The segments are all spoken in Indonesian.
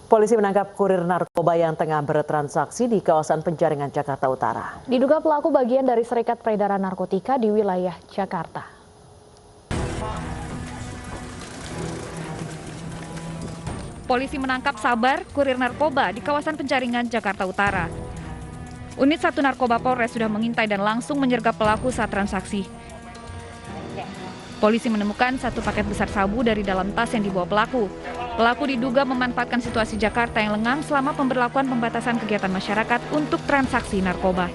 Polisi menangkap kurir narkoba yang tengah bertransaksi di kawasan Penjaringan, Jakarta Utara. Diduga pelaku bagian dari Serikat Peredaran Narkotika di wilayah Jakarta. Polisi menangkap Sabar, kurir narkoba di kawasan Penjaringan, Jakarta Utara. Unit 1 Narkoba Polres sudah mengintai dan langsung menyergap pelaku saat transaksi. Polisi menemukan 1 paket besar sabu dari dalam tas yang dibawa pelaku. Pelaku diduga memanfaatkan situasi Jakarta yang lengang selama pemberlakuan pembatasan kegiatan masyarakat untuk transaksi narkoba.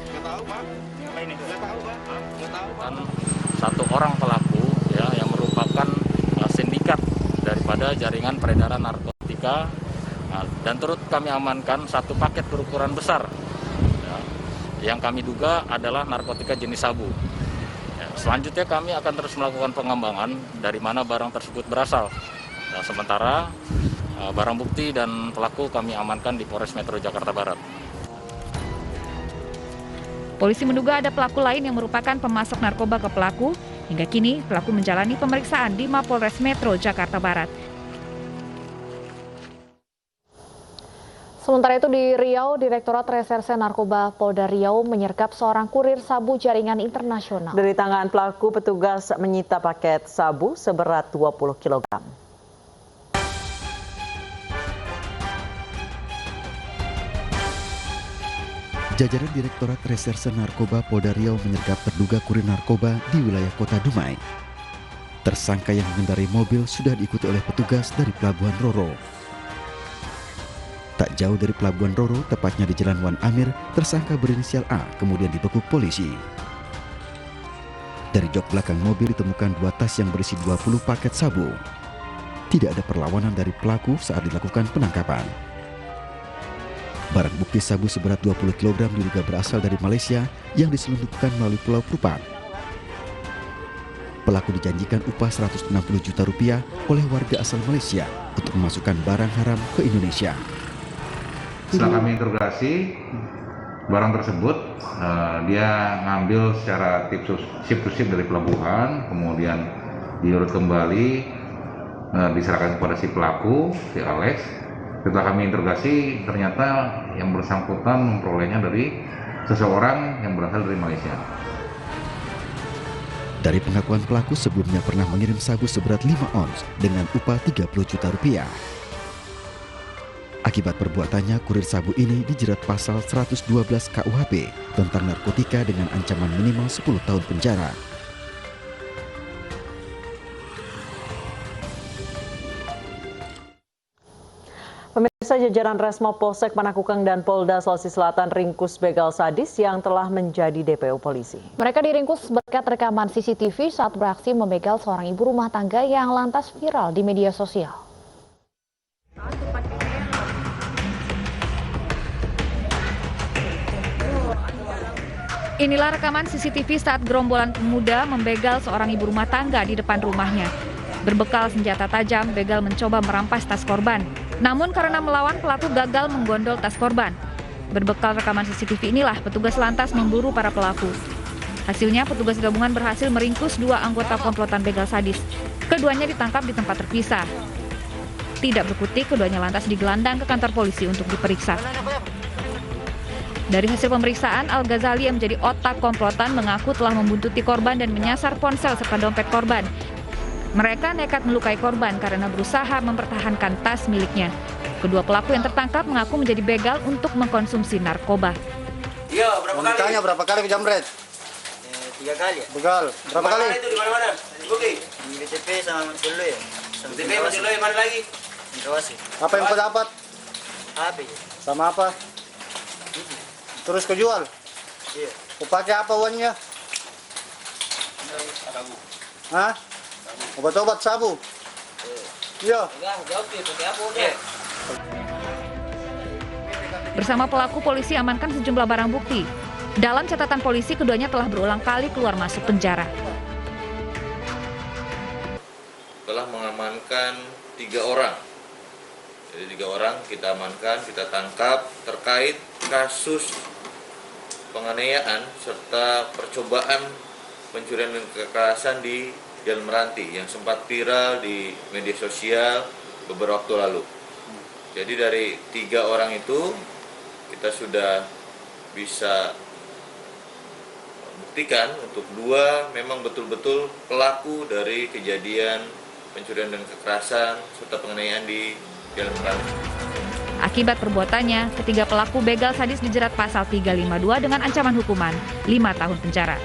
Satu orang pelaku yang merupakan sindikat daripada jaringan peredaran narkotika, dan turut kami amankan 1 paket berukuran besar yang kami duga adalah narkotika jenis sabu. Selanjutnya kami akan terus melakukan pengembangan dari mana barang tersebut berasal. Sementara barang bukti dan pelaku kami amankan di Polres Metro Jakarta Barat. Polisi menduga ada pelaku lain yang merupakan pemasok narkoba ke pelaku. Hingga kini pelaku menjalani pemeriksaan di Mapolres Metro Jakarta Barat. Sementara itu di Riau, Direktorat Reserse Narkoba Polda Riau menyergap seorang kurir sabu jaringan internasional. Dari tangan pelaku, petugas menyita paket sabu seberat 20 kg. Jajaran Direktorat Reserse Narkoba Polda Riau menyergap terduga kurir narkoba di wilayah Kota Dumai. Tersangka yang mengendarai mobil sudah diikuti oleh petugas dari Pelabuhan Roro. Tak jauh dari Pelabuhan Roro, tepatnya di Jalan Wan Amir, tersangka berinisial A kemudian dibekuk polisi. Dari jok belakang mobil ditemukan 2 tas yang berisi 20 paket sabu. Tidak ada perlawanan dari pelaku saat dilakukan penangkapan. Barang bukti sabu seberat 20 kg diduga berasal dari Malaysia yang diselundupkan melalui Pulau Prupan. Pelaku dijanjikan upah Rp160 juta oleh warga asal Malaysia untuk memasukkan barang haram ke Indonesia. Setelah kami interogasi barang tersebut, dia ngambil secara ship to ship dari pelabuhan, kemudian diurut kembali, diserahkan kepada si pelaku, si Alex. Setelah kami interogasi, ternyata yang bersangkutan memperolehnya dari seseorang yang berasal dari Malaysia. Dari pengakuan pelaku, sebelumnya pernah mengirim sabu seberat 5 ons dengan upah Rp30 juta. Akibat perbuatannya, kurir sabu ini dijerat pasal 112 KUHP tentang narkotika dengan ancaman minimal 10 tahun penjara. Pemirsa, jajaran Resmo Polsek Panakukang dan Polda Sulawesi Selatan ringkus begal sadis yang telah menjadi DPO polisi. Mereka diringkus berkat rekaman CCTV saat beraksi membegal seorang ibu rumah tangga yang lantas viral di media sosial. Inilah rekaman CCTV saat gerombolan pemuda membegal seorang ibu rumah tangga di depan rumahnya. Berbekal senjata tajam, begal mencoba merampas tas korban. Namun karena melawan, pelaku gagal menggondol tas korban. Berbekal rekaman CCTV inilah petugas lantas memburu para pelaku. Hasilnya petugas gabungan berhasil meringkus 2 anggota komplotan begal sadis. Keduanya ditangkap di tempat terpisah. Tidak berkutik, keduanya lantas digelandang ke kantor polisi untuk diperiksa. Dari hasil pemeriksaan, Al-Ghazali yang menjadi otak komplotan mengaku telah membuntuti korban dan menyasar ponsel serta dompet korban. Mereka nekat melukai korban karena berusaha mempertahankan tas miliknya. Kedua pelaku yang tertangkap mengaku menjadi begal untuk mengkonsumsi narkoba. Iya, berapa kali? Tanya berapa kali kejamret? 3 kali ya. Begal. Berapa kali? Itu di mana-mana? Di Bukit. Di BCP sama Mancelo ya. BCP Mancelo mana lagi? Indrawasi. Apa yang kau dapat? HP. Sama apa? Terus kau jual? Iya. Kau pakai apa uangnya? Hah? Obat-obat sabu? Iya. Jawab dia, pakai apa uangnya? Bersama pelaku, polisi amankan sejumlah barang bukti. Dalam catatan polisi, keduanya telah berulang kali keluar masuk penjara. Telah mengamankan 3 orang. Jadi 3 orang kita amankan, kita tangkap terkait kasus penganiayaan serta percobaan pencurian dan kekerasan di Jalan Meranti yang sempat viral di media sosial beberapa waktu lalu. Jadi dari 3 orang itu kita sudah bisa buktikan untuk 2 memang betul-betul pelaku dari kejadian pencurian dan kekerasan serta penganiayaan di Jalan Perahu. Akibat perbuatannya, ketiga pelaku begal sadis dijerat pasal 352 dengan ancaman hukuman 5 tahun penjara.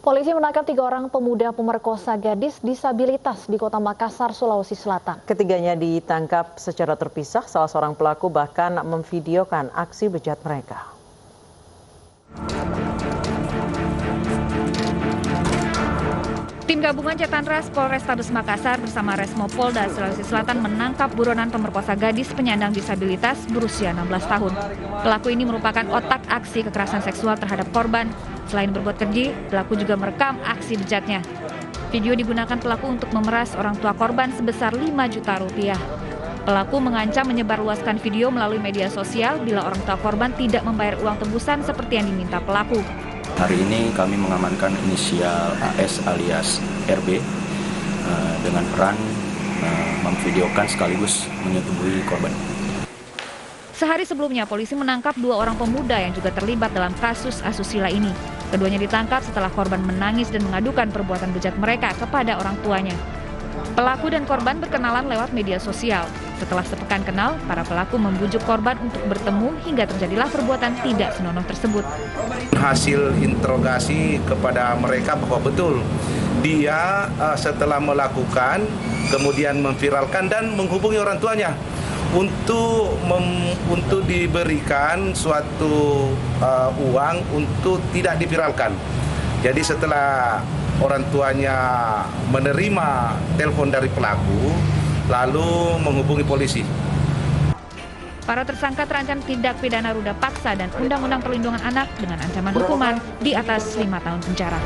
Polisi menangkap 3 orang pemuda pemerkosa gadis disabilitas di Kota Makassar, Sulawesi Selatan. Ketiganya ditangkap secara terpisah, salah seorang pelaku bahkan memvideokan aksi bejat mereka. Tim gabungan Jatanras Polrestabes Makassar bersama Resmo Polda Sulawesi Selatan menangkap buronan pemerkosa gadis penyandang disabilitas berusia 16 tahun. Pelaku ini merupakan otak aksi kekerasan seksual terhadap korban. Selain berbuat keji, pelaku juga merekam aksi bejatnya. Video digunakan pelaku untuk memeras orang tua korban sebesar 5 juta rupiah. Pelaku mengancam menyebarluaskan video melalui media sosial bila orang tua korban tidak membayar uang tebusan seperti yang diminta pelaku. Hari ini kami mengamankan inisial AS alias RB dengan peran memvideokan sekaligus menyetubuhi korban. Sehari sebelumnya, polisi menangkap 2 orang pemuda yang juga terlibat dalam kasus asusila ini. Keduanya ditangkap setelah korban menangis dan mengadukan perbuatan bejat mereka kepada orang tuanya. Pelaku dan korban berkenalan lewat media sosial. Setelah sepekan kenal, para pelaku membujuk korban untuk bertemu hingga terjadilah perbuatan tidak senonoh tersebut. Hasil interogasi kepada mereka bahwa betul dia setelah melakukan kemudian memviralkan dan menghubungi orang tuanya untuk diberikan suatu uang untuk tidak diviralkan. Jadi setelah orang tuanya menerima telepon dari pelaku, lalu menghubungi polisi. Para tersangka terancam tindak pidana ruda paksa dan Undang-Undang Perlindungan Anak dengan ancaman hukuman di atas 5 tahun penjara.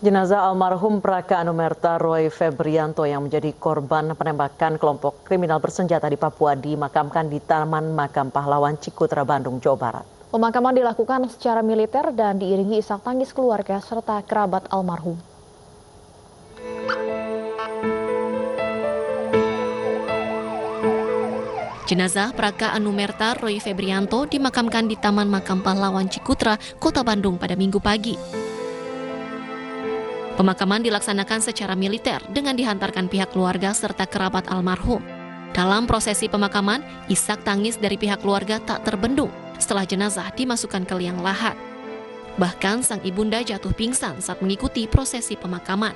Jenazah almarhum Praka Anumerta Roy Febrianto yang menjadi korban penembakan kelompok kriminal bersenjata di Papua dimakamkan di Taman Makam Pahlawan Cikutra, Bandung, Jawa Barat. Pemakaman dilakukan secara militer dan diiringi isak tangis keluarga serta kerabat almarhum. Jenazah Praka Anumerta Roy Febrianto dimakamkan di Taman Makam Pahlawan Cikutra, Kota Bandung pada Minggu pagi. Pemakaman dilaksanakan secara militer dengan dihantarkan pihak keluarga serta kerabat almarhum. Dalam prosesi pemakaman, isak tangis dari pihak keluarga tak terbendung setelah jenazah dimasukkan ke liang lahat. Bahkan sang ibunda jatuh pingsan saat mengikuti prosesi pemakaman.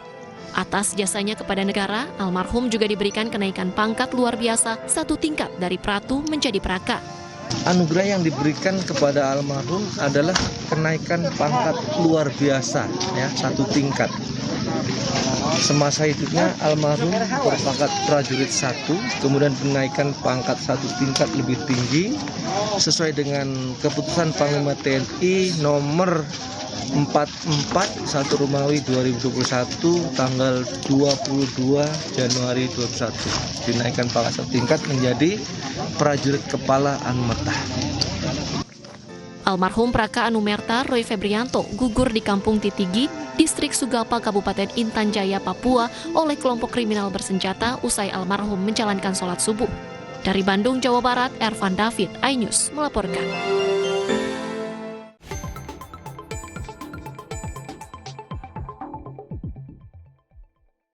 Atas jasanya kepada negara, almarhum juga diberikan kenaikan pangkat luar biasa 1 tingkat dari Pratu menjadi Praka. Anugerah yang diberikan kepada almarhum adalah kenaikan pangkat luar biasa, ya, 1 tingkat. Semasa hidupnya almarhum berpangkat prajurit 1, kemudian kenaikan pangkat 1 tingkat lebih tinggi sesuai dengan keputusan Panglima TNI nomor 44 1 Romawi 2021 tanggal 22 Januari 2021. Dinaikkan pangkat 1 tingkat menjadi prajurit kepala Anumerta. Almarhum Praka Anumerta Roy Febrianto gugur di Kampung Titigi, Distrik Sugapa, Kabupaten Intan Jaya, Papua oleh kelompok kriminal bersenjata usai almarhum menjalankan sholat subuh. Dari Bandung, Jawa Barat, Ervan David, iNews melaporkan.